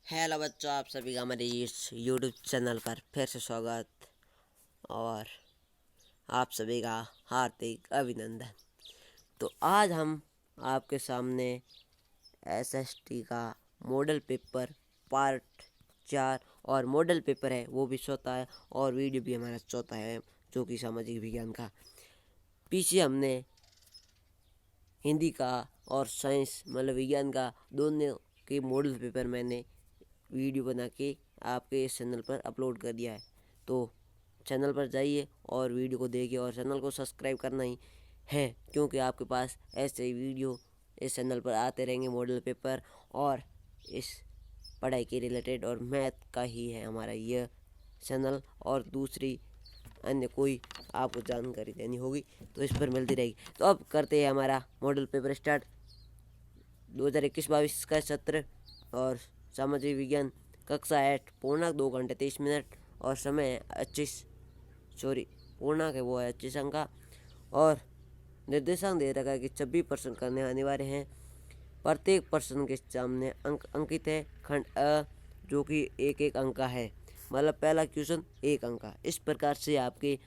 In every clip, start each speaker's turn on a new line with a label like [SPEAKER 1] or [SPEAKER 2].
[SPEAKER 1] Hello बच्चों, आप सभी का हमारे इस यूट्यूब चैनल पर फिर से स्वागत और आप सभी का हार्दिक अभिनंदन। तो आज हम आपके सामने एसएसटी का मॉडल पेपर पार्ट 4 और मॉडल पेपर है वो भी चौथा है और वीडियो भी हमारा चौथा है जो कि सामाजिक विज्ञान का। पीछे हमने हिंदी का और साइंस मतलब विज्ञान का दोनों के मॉडल पेपर मैंने वीडियो बना के आपके इस चैनल पर अपलोड कर दिया है। तो चैनल पर जाइए और वीडियो को देखिए और चैनल को सब्सक्राइब करना ही है, क्योंकि आपके पास ऐसे ही वीडियो इस चैनल पर आते रहेंगे। मॉडल पेपर और इस पढ़ाई के रिलेटेड और मैथ का ही है हमारा यह चैनल, और दूसरी अन्य कोई आपको जानकारी देनी होगी तो इस पर मिलती रहेगी। तो अब करते हैं हमारा मॉडल पेपर स्टार्ट। 2021-22 का सत्र और सामाजिक विज्ञान कक्षा 8 पूर्णांक 2 घंटे 30 मिनट और समय है 25 पूर्णांक है वो है 25 अंक का, और निर्देशांक दे रखा है कि 26% करने अनिवार्य हैं। प्रत्येक प्रश्न के सामने अंक अंकित है। खंड अ जो कि एक एक अंक का है, मतलब पहला क्वेश्चन 1 अंक का। इस प्रकार से आपके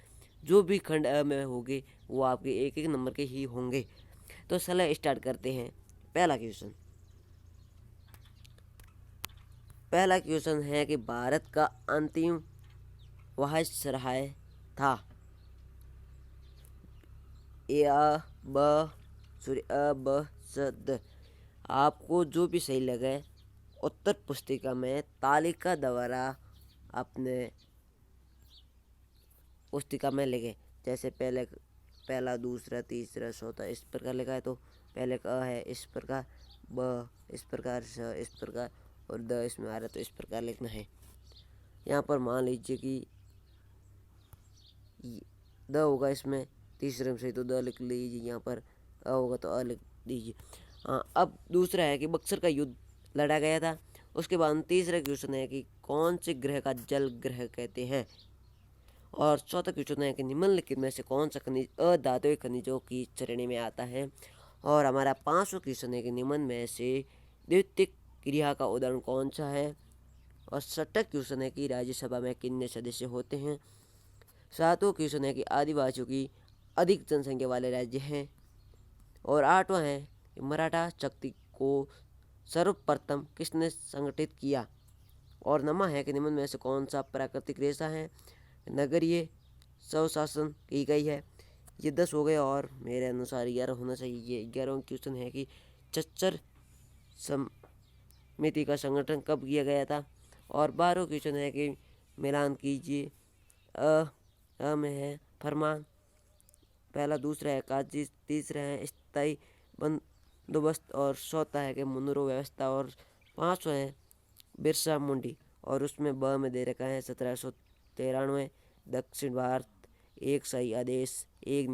[SPEAKER 1] जो भी खंड अ में होंगे वो आपके एक एक नंबर के ही होंगे। तो चलिए स्टार्ट करते हैं। पहला क्वेश्चन है कि भारत का अंतिम वायसराय था। ब स द। आपको जो भी सही लगे उत्तर पुस्तिका में तालिका द्वारा अपने पुस्तिका में लिखे। जैसे पहला दूसरा तीसरा चौथा इस प्रकार लिखा है तो पहले का है इस प्रकार, ब इस प्रकार, स इस प्रकार और द इसमें आ रहा है तो इस प्रकार लिखना है। यहाँ पर मान लीजिए कि द होगा इसमें तीसरे में से तो द लिख लीजिए, यहाँ पर अ होगा तो अ लिख दीजिए। हाँ, अब दूसरा है कि बक्सर का युद्ध लड़ा गया था। उसके बाद तीसरा क्वेश्चन है कि कौन से ग्रह का जल ग्रह कहते हैं, और चौथा क्वेश्चन है कि निम्नलिखित में से कौन सा खनिज अधातुई खनिजों की श्रेणी में आता है। और हमारा 5वां क्वेश्चन है कि निम्न में से द्वितीयक क्रिया का उदाहरण कौन सा है। और 6वां क्वेश्चन है कि राज्यसभा में कितने सदस्य होते हैं। 7वां क्वेश्चन है कि आदिवासियों की अधिक जनसंख्या वाले राज्य हैं। और 8वां है कि मराठा शक्ति को सर्वप्रथम किसने संगठित किया। और 9वां है कि निम्न में से कौन सा प्राकृतिक रेशा है। नगरीय स्वशासन की गई है। ये 10 हो गए और मेरे अनुसार 11 होना चाहिए। ये 11वां क्वेश्चन है कि चच्चर समिति का संगठन कब किया गया था। और 12वां क्वेश्चन है कि मिलान कीजिए। अ में है फरमान पहला, दूसरा है काजी, तीसरा है स्थायी बंदोबस्त और चौथा है कि मुनरो व्यवस्था और 5वां है बिरसा मुंडी। और उसमें ब में दे रखा है 1793 दक्षिण भारत, एक सही आदेश, एक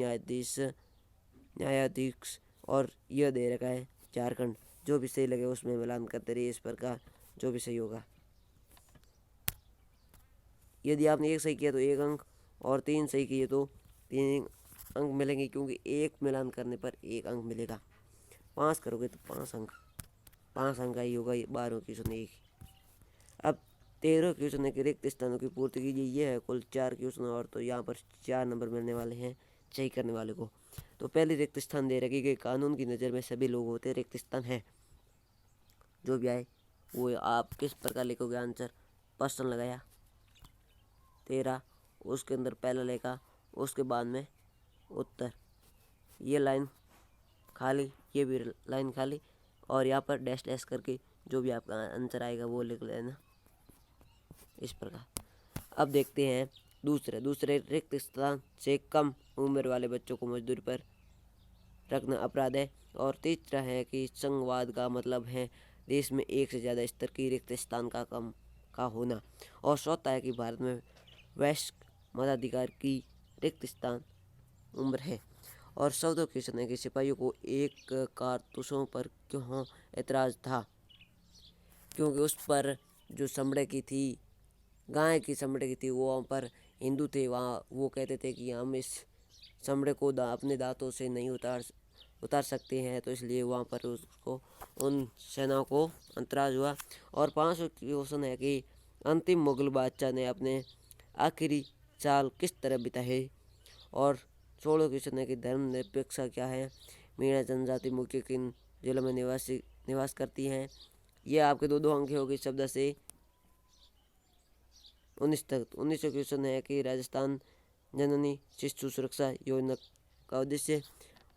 [SPEAKER 1] न्यायाधीश और यह दे रखा है झारखंड। जो भी सही लगे उसमें मिलान करते रहिए इस प्रकार, जो भी सही होगा। यदि आपने एक सही किया तो 1 अंक और 3 सही किए तो 3 अंक मिलेंगे, क्योंकि एक मिलान करने पर 1 अंक मिलेगा। 5 करोगे तो 5 अंक, 5 अंक का ही होगा। 12वां क्वेश्चन एक। अब 13वां क्वेश्चन है कि रिक्त स्थानों की पूर्ति कीजिए। ये है कुल 4 क्वेश्चन और तो यहाँ पर 4 नंबर मिलने वाले हैं सही करने वाले को। तो पहले रिक्त स्थान दे रखी गई, कानून की नज़र में सभी लोग होते रिक्त स्थान है। जो भी आए वो आप किस प्रकार लिखोगे आंसर। प्रश्न लगाया 13, उसके अंदर पहला लेखा, उसके बाद में उत्तर, ये लाइन खाली, ये भी लाइन खाली, और यहाँ पर डैश डैश करके जो भी आपका आंसर आएगा वो लिख लेना इस प्रकार। अब देखते हैं दूसरे रिक्त स्थान से कम उम्र वाले बच्चों को मजदूरी पर रखना अपराध है। और तीसरा है कि संघवाद का मतलब है देश में एक से ज़्यादा स्तर की रिक्त स्थान का कम का होना। और चौथा है कि भारत में वैश्विक मताधिकार की रिक्त स्थान उम्र है। और 14वां क्वेश्चन है कि सिपाहियों को एक कारतूसों पर क्यों एतराज़ था, क्योंकि उस पर जो चमड़े की थी, गाय की चमड़े की थी, वो वहाँ पर हिंदू थे, वहाँ वो कहते थे कि हम इस चमड़े को अपने दांतों से नहीं उतार उतार सकते हैं, तो इसलिए वहाँ पर उसको उन सेनाओं को अंतराज हुआ। और 5वां क्वेश्चन है कि अंतिम मुगल बादशाह ने अपने आखिरी साल किस तरह बिताए। और 16वां क्वेश्चन है कि धर्मनिरपेक्षता क्या है, मीणा जनजाति मुख्य किन जिलों में निवास करती हैं। ये आपके दो अंक हो गए 14 से 19 तक। 19वां क्वेश्चन है कि राजस्थान जननी शिशु सुरक्षा योजना का उद्देश्य।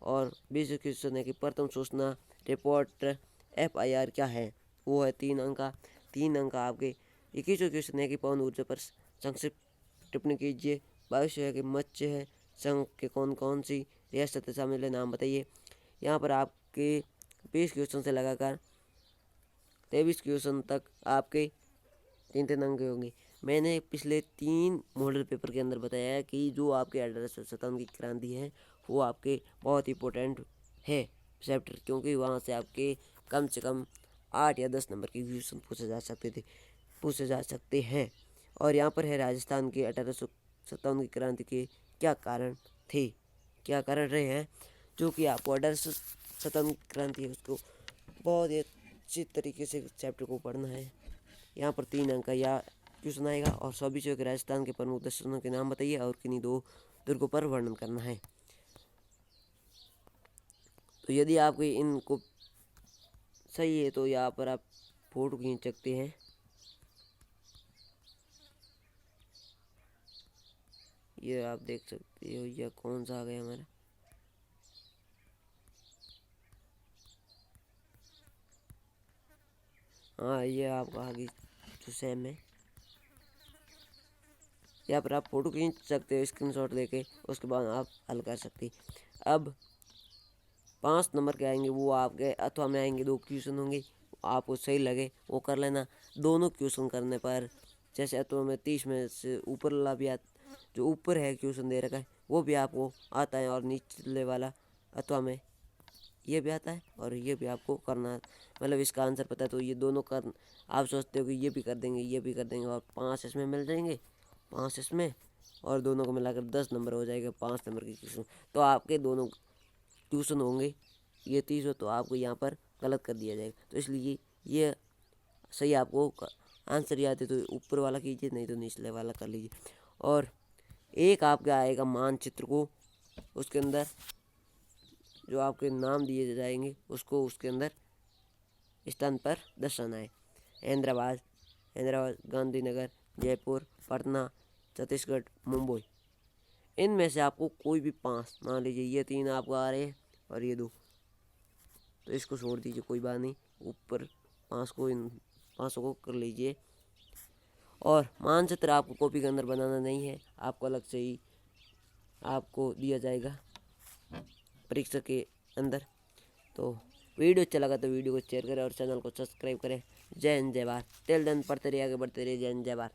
[SPEAKER 1] और 20वां क्वेश्चन है कि प्रथम सूचना रिपोर्ट FIR क्या है, वो है 3 अंक का। 3 अंक आपके। 21वां क्वेश्चन है कि पवन ऊर्जा पर संक्षिप्त टिप्पणी कीजिए। 22वां है कि मत्स्य है संघ के कौन कौन सी रियासतें शामिल है, नाम बताइए। यहाँ पर आपके 20 क्वेश्चन से लगाकर 23 क्वेश्चन तक आपके 3 अंक होंगे। मैंने पिछले 3 मॉडल पेपर के अंदर बताया है कि जो आपके 1857 की क्रांति है वो आपके बहुत इंपॉर्टेंट है चैप्टर, क्योंकि वहाँ से आपके कम से कम 8 या 10 नंबर के क्वेश्चन पूछे जा सकते हैं। और यहाँ पर है राजस्थान के 1857 की क्रांति के क्या कारण थे, क्या कारण रहे हैं, जो कि आपको 1857 की क्रांति है उसको बहुत ही अच्छी तरीके से चैप्टर को पढ़ना है। यहाँ पर 3 अंक का या क्वेश्चन आएगा। और 24वां के राजस्थान के प्रमुख दर्शनों के नाम बताइए और किन्हीं 2 दुर्गों पर वर्णन करना है। तो यदि आपको इनको सही है तो यहाँ पर आप फोटो खींच सकते हैं। ये आप देख सकते हो, यह कौन सा आ गया हमारा, हाँ ये आपका आगे जो सेम है। यहाँ पर आप फोटो खींच सकते हो स्क्रीनशॉट लेके, उसके बाद आप हल कर सकते। अब 5 नंबर के आएंगे वो आपके अथवा में आएंगे, 2 क्वेश्चन होंगे, आपको सही लगे वो कर लेना। दोनों क्वेश्चन करने पर जैसे अथवा में 30 में से ऊपर वाला भी जो ऊपर है क्वेश्चन दे रखा है वो भी आपको आता है, और निचले वाला अथवा में ये भी आता है, और ये भी आपको करना, मतलब इसका आंसर पता है तो ये दोनों कर, आप सोचते हो कि ये भी कर देंगे ये भी कर देंगे, और 5 इसमें मिल जाएंगे, 5 इसमें, और दोनों को मिलाकर 10 नंबर हो जाएगा 5 नंबर की क्वेश्चन। तो आपके दोनों ट्यूशन होंगे ये 30 हो, तो आपको यहाँ पर गलत कर दिया जाएगा। तो इसलिए ये सही आपको आंसर याद है तो ऊपर वाला कीजिए, नहीं तो निचले वाला कर लीजिए। और एक आपका आएगा मानचित्र को, उसके अंदर जो आपके नाम दिए जाएंगे उसको उसके अंदर स्थान पर दर्शाना है। हैदराबाद, गांधीनगर, जयपुर, पटना, छत्तीसगढ़, मुंबई। इनमें से आपको कोई भी 5, मान लीजिए ये 3 आपको आ रहे हैं और ये 2, तो इसको छोड़ दीजिए, कोई बात नहीं, ऊपर 5 को, इन 5 को कर लीजिए। और मानचित्र आपको कॉपी के अंदर बनाना नहीं है, आपको अलग से ही आपको दिया जाएगा परीक्षा के अंदर। तो वीडियो अच्छा लगा तो वीडियो को शेयर करें और चैनल को सब्सक्राइब करें। जय हिंद जय भारत। टिल देन पढ़ते रहिए, आगे बढ़ते रहिए। जय हिंद जय भारत।